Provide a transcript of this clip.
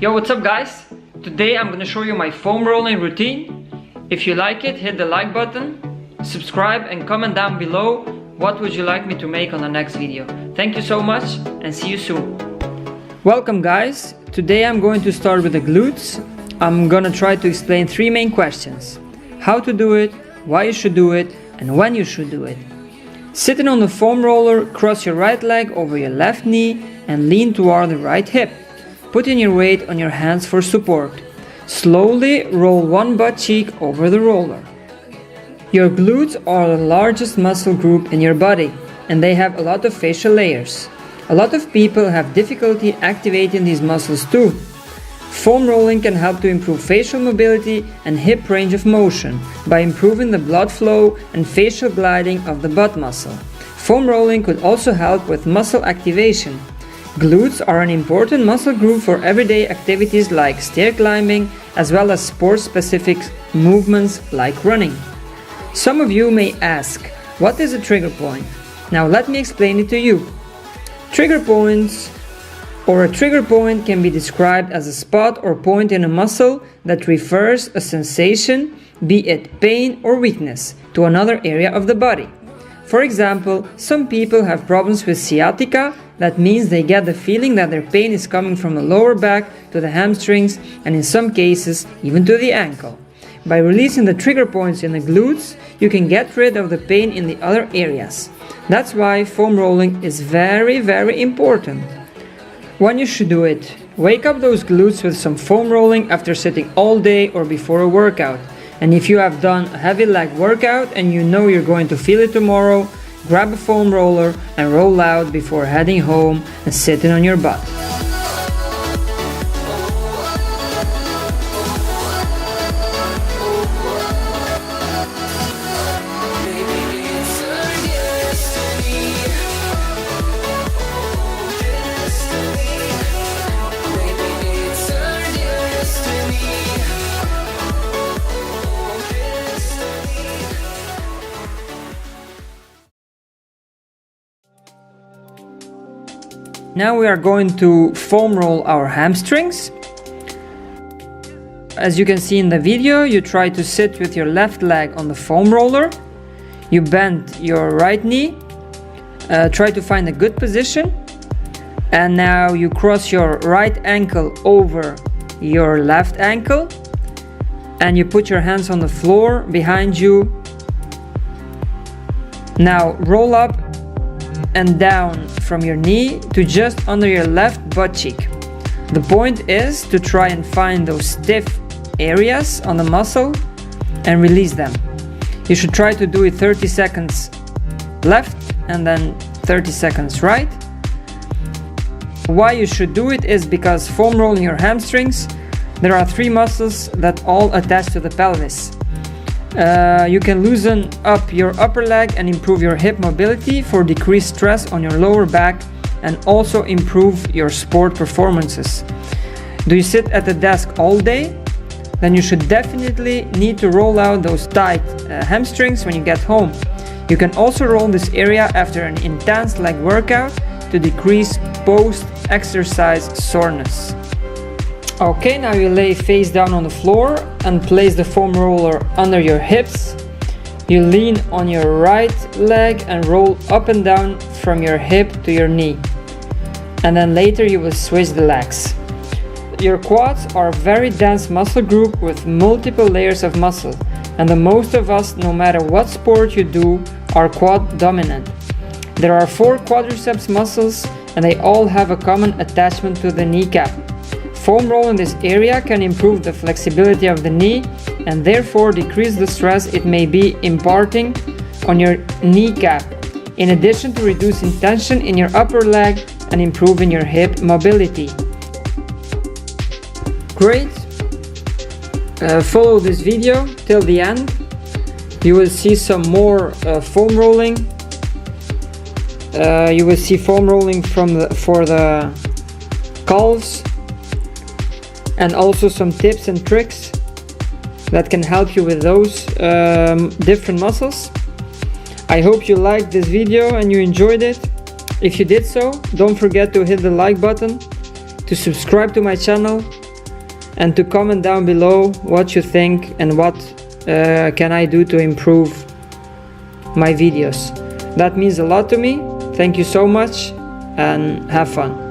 Yo, what's up guys? Today I'm gonna show you my foam rolling routine. If you like it, hit the like button, subscribe and comment down below what would you like me to make on the next video. Thank you so much and see you soon. Welcome guys. Today I'm going to start with the glutes. I'm gonna try to explain three main questions. How to do it, why you should do it, and when you should do it. Sitting on the foam roller, cross your right leg over your left knee and lean toward the right hip. Putting your weight on your hands for support. Slowly roll one butt cheek over the roller. Your glutes are the largest muscle group in your body, and they have a lot of facial layers. A lot of people have difficulty activating these muscles too. Foam rolling can help to improve facial mobility and hip range of motion by improving the blood flow and facial gliding of the butt muscle. Foam rolling could also help with muscle activation. Glutes are an important muscle group for everyday activities like stair climbing, as well as sport-specific movements like running. Some of you may ask, what is a trigger point? Now let me explain it to you. Trigger points or a trigger point can be described as a spot or point in a muscle that refers a sensation, be it pain or weakness, to another area of the body. For example, some people have problems with sciatica. That means they get the feeling that their pain is coming from the lower back to the hamstrings and in some cases even to the ankle. By releasing the trigger points in the glutes, you can get rid of the pain in the other areas. That's why foam rolling is very important. When you should do it, wake up those glutes with some foam rolling after sitting all day or before a workout. And if you have done a heavy leg workout and you know you're going to feel it tomorrow, grab a foam roller and roll out before heading home and sitting on your butt. Now we are going to foam roll our hamstrings. As you can see in the video, you try to sit with your left leg on the foam roller. You bend your right knee. Try to find a good position. And now you cross your right ankle over your left ankle. And you put your hands on the floor behind you. Now roll up and down from your knee to just under your left butt cheek. The point is to try and find those stiff areas on the muscle and release them. You should try to do it 30 seconds left and then 30 seconds right. Why you should do it is because foam rolling your hamstrings, there are three muscles that all attach to the pelvis. You can loosen up your upper leg and improve your hip mobility for decreased stress on your lower back and also improve your sport performances. Do you sit at the desk all day? Then you should definitely need to roll out those tight hamstrings when you get home. You can also roll this area after an intense leg workout to decrease post-exercise soreness. Okay, now you lay face down on the floor and place the foam roller under your hips. You lean on your right leg and roll up and down from your hip to your knee. And then later you will switch the legs. Your quads are a very dense muscle group with multiple layers of muscle. And the most of us, no matter what sport you do, are quad dominant. There are 4 quadriceps muscles and they all have a common attachment to the kneecap. Foam roll in this area can improve the flexibility of the knee and therefore decrease the stress it may be imparting on your kneecap, in addition to reducing tension in your upper leg and improving your hip mobility. Great! Follow this video till the end. You will see some more foam rolling. You will see foam rolling for the calves, and also some tips and tricks that can help you with those different muscles. I hope you liked this video and you enjoyed it. If you did so, don't forget to hit the like button, to subscribe to my channel, and to comment down below what you think and what can I do to improve my videos. That means a lot to me. Thank you so much and have fun.